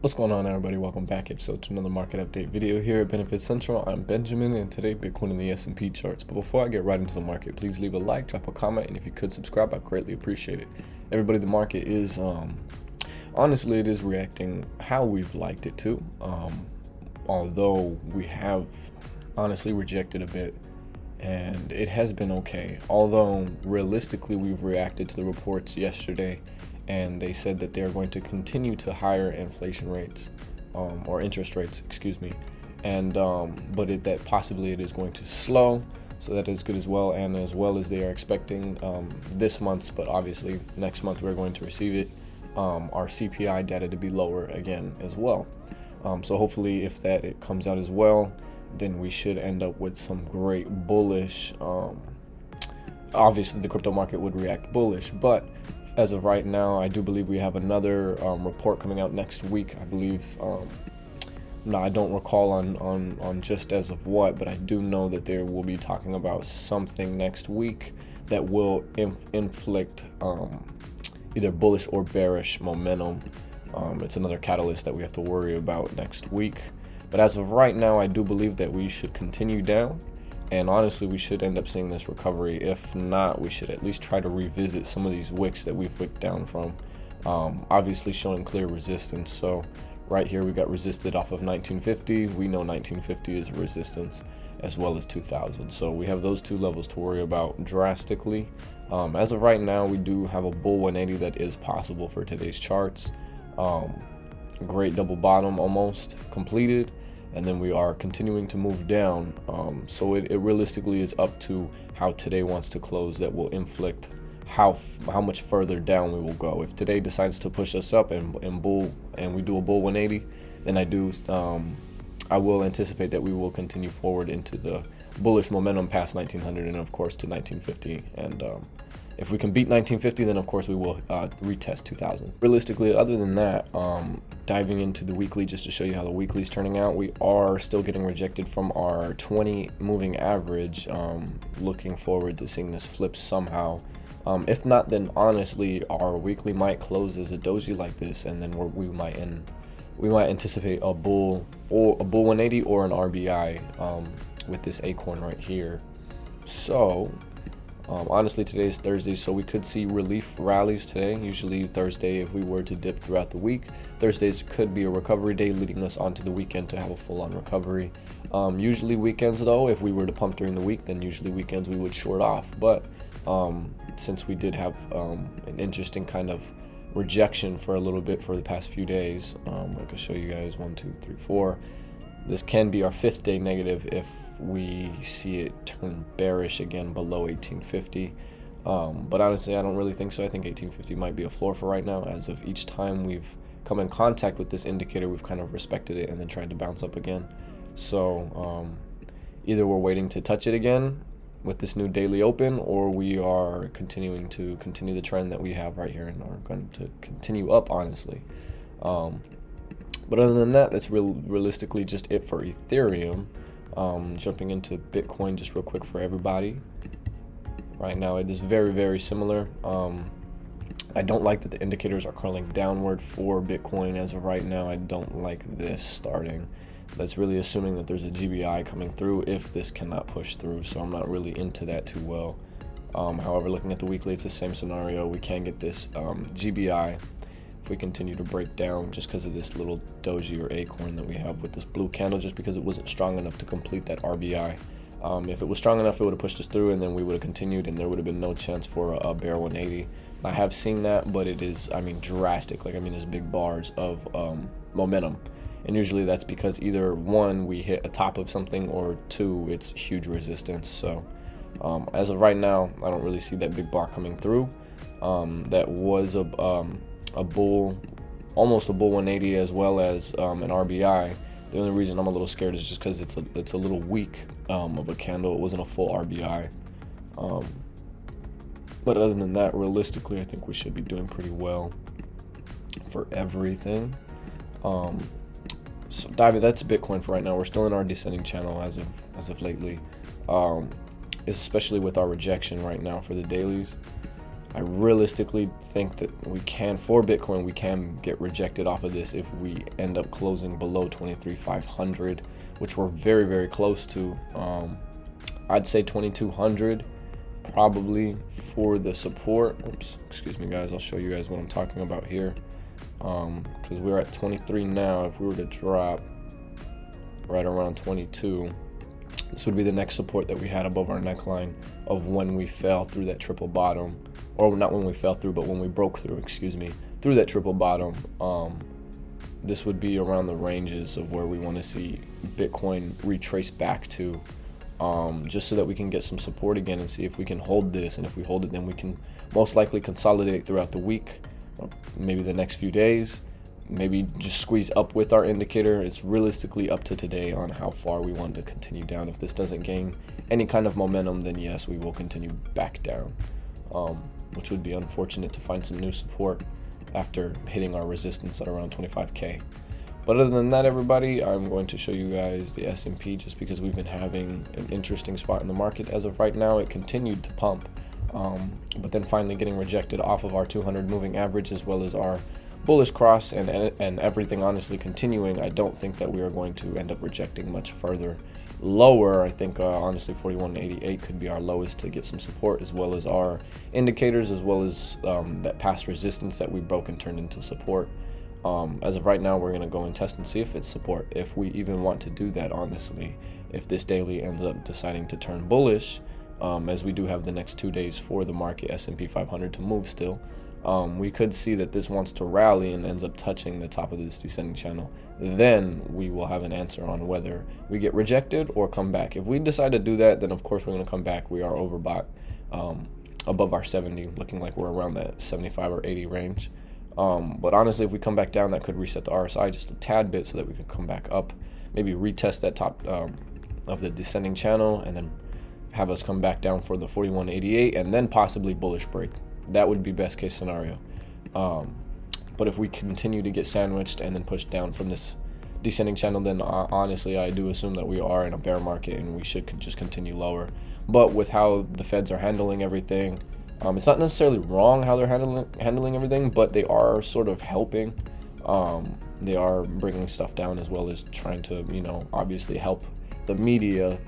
What's going on, everybody? Welcome back to another market update video here at Benefit Central. I'm Benjamin, and today Bitcoin in the S&P charts. But before I get right into the market, please leave a like, drop a comment, and if you could subscribe, I'd greatly appreciate it. Everybody, the market is honestly, it is reacting how we've liked it to. Although we have honestly rejected a bit, and it has been okay. Although realistically, we've reacted to the reports yesterday, and they said that they're going to continue to higher inflation rates, or interest rates, excuse me, and but that possibly it is going to slow, so that is good as well. And as well as they are expecting this month's, but obviously next month we're going to receive it, our CPI data to be lower again as well. So hopefully if it comes out as well, then we should end up with some great bullish. Obviously the crypto market would react bullish, but as of right now, I do believe we have another report coming out next week. I believe, no, I don't recall on just as of what, but I do know that they will be talking about something next week that will inflict either bullish or bearish momentum. It's another catalyst that we have to worry about next week. But as of right now, I do believe that we should continue down. And honestly, we should end up seeing this recovery. If not, we should at least try to revisit some of these wicks that we've wicked down from. Obviously showing clear resistance. So right here, we got resisted off of 1950. We know 1950 is resistance, as well as 2000. So we have those two levels to worry about drastically. As of right now, we do have a bull 180 that is possible for today's charts. Great double bottom almost completed. And then we are continuing to move down. So it realistically is up to how today wants to close that will inflict how much further down we will go. If today decides to push us up and we do a bull 180, then I will anticipate that we will continue forward into the bullish momentum past 1900 and of course to 1950. And if we can beat 1950, then of course we will retest 2000. Realistically, other than that, diving into the weekly just to show you how the weekly is turning out, we are still getting rejected from our 20 moving average. Looking forward to seeing this flip somehow. If not, then honestly our weekly might close as a doji like this, and then we might anticipate a bull 180 or an RBI with this acorn right here. So honestly, today is Thursday, so we could see relief rallies today. Usually Thursday, if we were to dip throughout the week, Thursdays could be a recovery day leading us onto the weekend to have a full-on recovery. Usually weekends though, if we were to pump during the week, then usually weekends we would short off. But since we did have an interesting kind of rejection for a little bit for the past few days, I can show you guys 1, 2, 3, 4. This can be our 5th day negative if we see it turn bearish again below 1850. But honestly, I don't really think so. I think 1850 might be a floor for right now. As of each time we've come in contact with this indicator, we've kind of respected it and then tried to bounce up again. So either we're waiting to touch it again with this new daily open, or we are continue the trend that we have right here and are going to continue up, honestly. But other than that, that's realistically just it for Ethereum. Jumping into Bitcoin just real quick for everybody. Right now it is very, very similar. I don't like that the indicators are curling downward for Bitcoin as of right now. I don't like this starting. That's really assuming that there's a GBI coming through if this cannot push through, so I'm not really into that too well. However, looking at the weekly, it's the same scenario. We can get this GBI if we continue to break down, just because of this little doji or acorn that we have with this blue candle, just because it wasn't strong enough to complete that RBI. If it was strong enough, it would have pushed us through, and then we would have continued, and there would have been no chance for a bear 180. I have seen that, but it is, drastic. There's big bars of momentum, and usually that's because either one, we hit a top of something, or two, it's huge resistance. So as of right now, I don't really see that big bar coming through. That was a bull, almost a bull 180, as well as an RBI. The only reason I'm a little scared is just because it's a little weak of a candle. It wasn't a full RBI. But other than that, realistically, I think we should be doing pretty well for everything. So that's Bitcoin for right now. We're still in our descending channel as of lately, especially with our rejection right now for the dailies. I realistically think that we can, for Bitcoin, we can get rejected off of this if we end up closing below 23,500, which we're very, very close to. I'd say 2,200 probably for the support. Oops, excuse me guys, I'll show you guys what I'm talking about here. Because we're at 23 now. If we were to drop right around 22, this would be the next support that we had above our neckline of when we fell through that triple bottom, or not when we fell through, but when we broke through, excuse me, through that triple bottom. This would be around the ranges of where we want to see Bitcoin retrace back to, just so that we can get some support again and see if we can hold this. And if we hold it, then we can most likely consolidate throughout the week, or maybe the next few days, maybe just squeeze up with our indicator. It's realistically up to today on how far we want to continue down. If this doesn't gain any kind of momentum, then yes, we will continue back down, which would be unfortunate to find some new support after hitting our resistance at around 25k. But other than that, everybody, I'm going to show you guys the S&P, just because we've been having an interesting spot in the market. As of right now, it continued to pump, but then finally getting rejected off of our 200 moving average, as well as our bullish cross, and everything honestly continuing. I don't think that we are going to end up rejecting much further lower. I think honestly 41.88 could be our lowest to get some support, as well as our indicators, as well as that past resistance that we broke and turned into support. As of right now, we're going to go and test and see if it's support, if we even want to do that, honestly. If this daily ends up deciding to turn bullish, as we do have the next 2 days for the market S&P 500 to move still, we could see that this wants to rally and ends up touching the top of this descending channel. Then we will have an answer on whether we get rejected or come back. If we decide to do that, then of course we're going to come back. We are overbought, above our 70, looking like we're around that 75 or 80 range. But honestly, if we come back down, that could reset the RSI just a tad bit so that we could come back up, maybe retest that top of the descending channel, and then have us come back down for the 41.88, and then possibly bullish break. That would be best case scenario. But if we continue to get sandwiched and then pushed down from this descending channel, then honestly, I do assume that we are in a bear market and we should just continue lower. But with how the Feds are handling everything, it's not necessarily wrong how they're handling everything, but they are sort of helping. They are bringing stuff down, as well as trying to, obviously help the media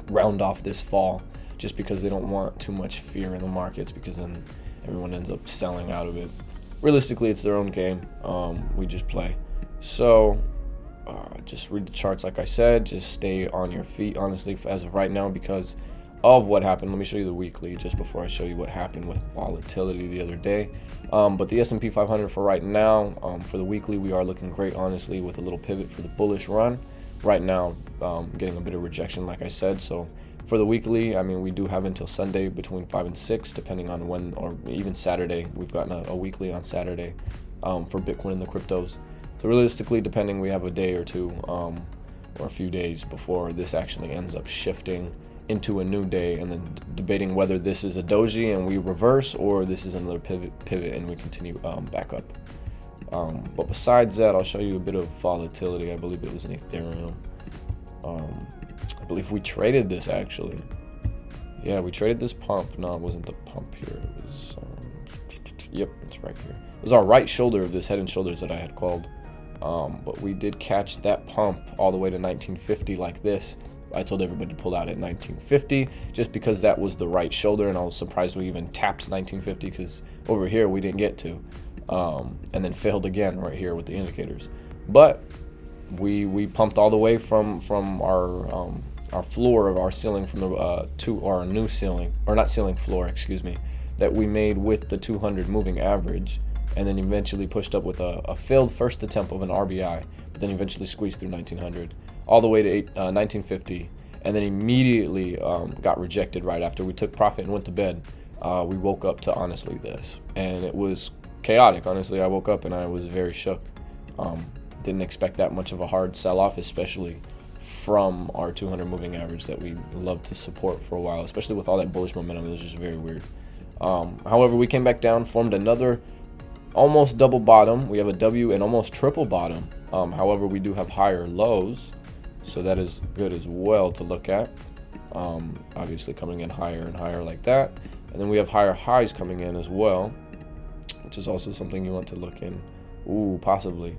round off this fall, just because they don't want too much fear in the markets, because then everyone ends up selling out of it. Realistically, it's their own game. We just play. So just read the charts, like I said. Just stay on your feet, honestly, as of right now, because of what happened. Let me show you the weekly just before I show you what happened with volatility the other day. But the S&P 500 for right now, for the weekly, we are looking great, honestly, with a little pivot for the bullish run. Right now, getting a bit of rejection, like I said. So for the weekly, I mean, we do have until Sunday between 5 and 6, depending on when, or even Saturday. We've gotten a weekly on Saturday for Bitcoin and the cryptos. So realistically, depending, we have a day or two or a few days before this actually ends up shifting into a new day, and then debating whether this is a doji and we reverse, or this is another pivot and we continue back up. But besides that, I'll show you a bit of volatility. I believe it was in Ethereum. I believe we traded this, actually. Yeah, we traded this pump. No, it wasn't the pump here. It was, yep, it's right here. It was our right shoulder of this head and shoulders that I had called. But we did catch that pump all the way to 1950 like this. I told everybody to pull out at 1950 just because that was the right shoulder, and I was surprised we even tapped 1950, because over here we didn't get to, and then failed again right here with the indicators. But we pumped all the way from our floor of our ceiling, from the to our new ceiling, or not ceiling, floor, excuse me, that we made with the 200 moving average, and then eventually pushed up with a failed first attempt of an RBI, but then eventually squeezed through 1900 all the way to 1950, and then immediately got rejected right after we took profit and went to bed. We woke up to honestly this, and it was chaotic. Honestly, I woke up and I was very shook. Didn't expect that much of a hard sell-off, especially from our 200 moving average that we love to support for a while, especially with all that bullish momentum. It was just very weird. However, we came back down, formed another almost double bottom. We have a W and almost triple bottom. However, we do have higher lows, so that is good as well to look at. Obviously coming in higher and higher like that. And then we have higher highs coming in as well, which is also something you want to look in. Ooh, possibly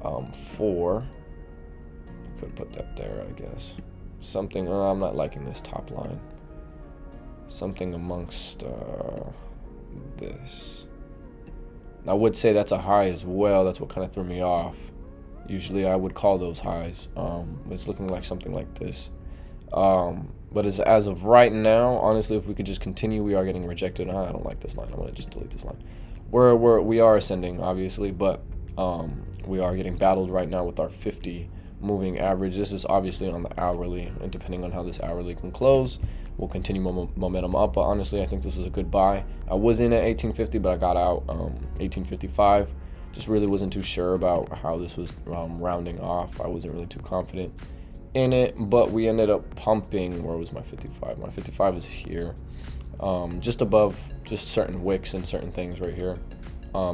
4. Could put that there, I guess. Something, I'm not liking this top line. Something amongst this. I would say that's a high as well. That's what kind of threw me off. Usually I would call those highs. It's looking like something like this. But as of right now, honestly, if we could just continue, we are getting rejected. I don't like this line. I'm gonna just delete this line. We are ascending, obviously, but we are getting battled right now with our 50 moving average. This is obviously on the hourly, and depending on how this hourly can close, we'll continue momentum up. But honestly, I think this was a good buy. I was in at 1850, but I got out 1855. Just really wasn't too sure about how this was rounding off. I wasn't really too confident in it, but we ended up pumping. Where was my 55? My 55 is here, just above just certain wicks and certain things right here.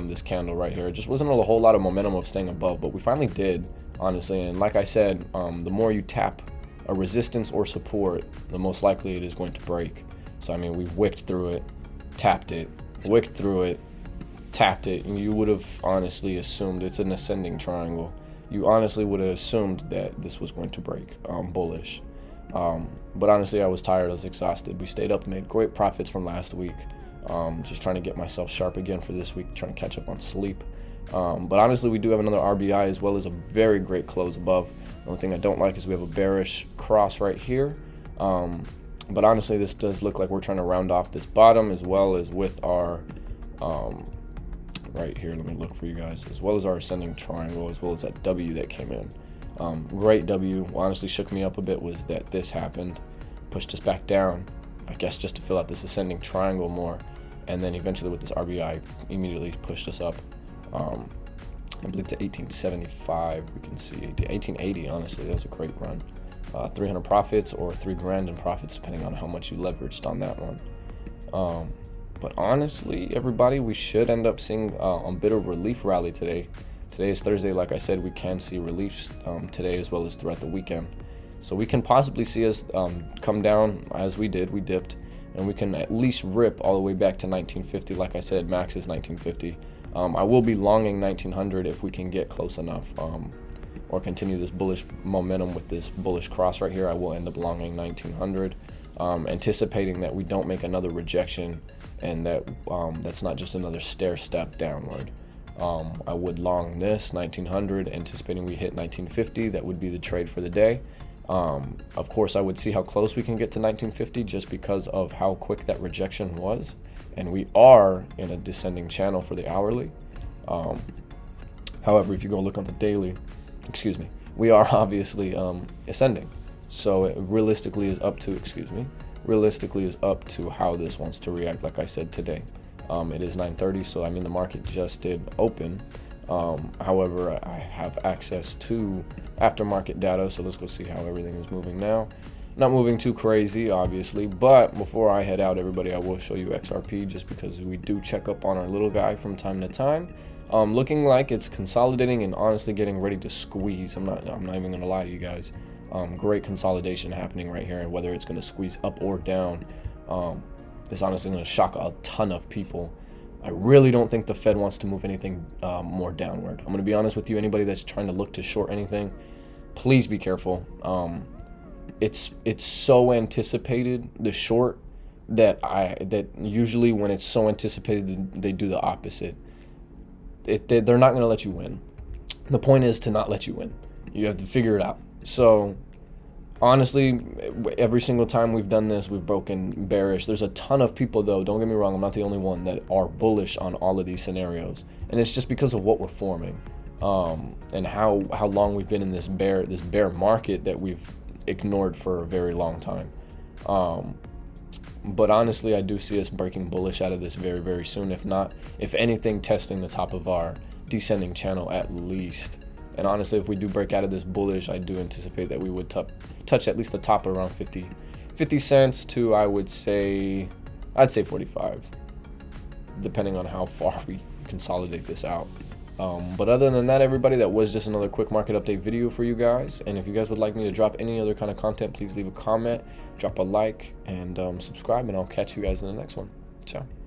This candle right here, it just wasn't a whole lot of momentum of staying above, but we finally did, honestly. And like I said, the more you tap a resistance or support, the most likely it is going to break. So I mean, we wicked through it, tapped it, wicked through it, tapped it, and you would have honestly assumed it's an ascending triangle. You honestly would have assumed that this was going to break bullish. But honestly, I was tired, I was exhausted. We stayed up, made great profits from last week. Just trying to get myself sharp again for this week, trying to catch up on sleep. But honestly, we do have another RBI as well as a very great close above. The only thing I don't like is we have a bearish cross right here. But honestly, this does look like we're trying to round off this bottom, as well as with our right here, let me look for you guys, as well as our ascending triangle, as well as that W that came in. Great W. What honestly shook me up a bit was that this happened, pushed us back down, I guess just to fill out this ascending triangle more, and then eventually with this RBI immediately pushed us up, I believe to 1875. We can see 1880. Honestly, that was a great run. 300 profits or 3 grand in profits, depending on how much you leveraged on that one. But honestly, everybody, we should end up seeing a bit of relief rally today. Today is Thursday. Like I said, we can see reliefs today as well as throughout the weekend. So we can possibly see us come down as we did. We dipped, and we can at least rip all the way back to 1950. Like I said, max is 1950. I will be longing 1900 if we can get close enough, or continue this bullish momentum with this bullish cross right here. I will end up longing 1900, anticipating that we don't make another rejection, and that that's not just another stair step downward. I would long this 1900, anticipating we hit 1950. That would be the trade for the day. Of course, I would see how close we can get to 1950 just because of how quick that rejection was, and we are in a descending channel for the hourly. However, if you go look on the daily, we are obviously ascending, so it realistically is up to how this wants to react. Like I said, today it is 9:30, so I mean the market just did open. However, I have access to aftermarket data, so let's go see how everything is moving now. Not moving too crazy, obviously, but before I head out, everybody, I will show you XRP, just because we do check up on our little guy from time to time. Looking like it's consolidating and honestly getting ready to squeeze. I'm not even gonna lie to you guys. Great consolidation happening right here, and whether it's gonna squeeze up or down, it's honestly gonna shock a ton of people. I really don't think the Fed wants to move anything more downward. I'm gonna be honest with you. Anybody that's trying to look to short anything, please be careful. It's so anticipated, the short, that usually when it's so anticipated, they do the opposite. They're not going to let you win. The point is to not let you win. You have to figure it out. So honestly, every single time we've done this, we've broken bearish. There's a ton of people, though, don't get me wrong, I'm not the only one, that are bullish on all of these scenarios, and it's just because of what we're forming, and how long we've been in this bear market that we've ignored for a very long time. But honestly, I do see us breaking bullish out of this very, very soon. If anything, testing the top of our descending channel at least. And honestly, if we do break out of this bullish, I do anticipate that we would touch at least the top around 50 cents to, I'd say 45, depending on how far we consolidate this out. But other than that, everybody, that was just another quick market update video for you guys. And if you guys would like me to drop any other kind of content, please leave a comment, drop a like, and subscribe, and I'll catch you guys in the next one. Ciao.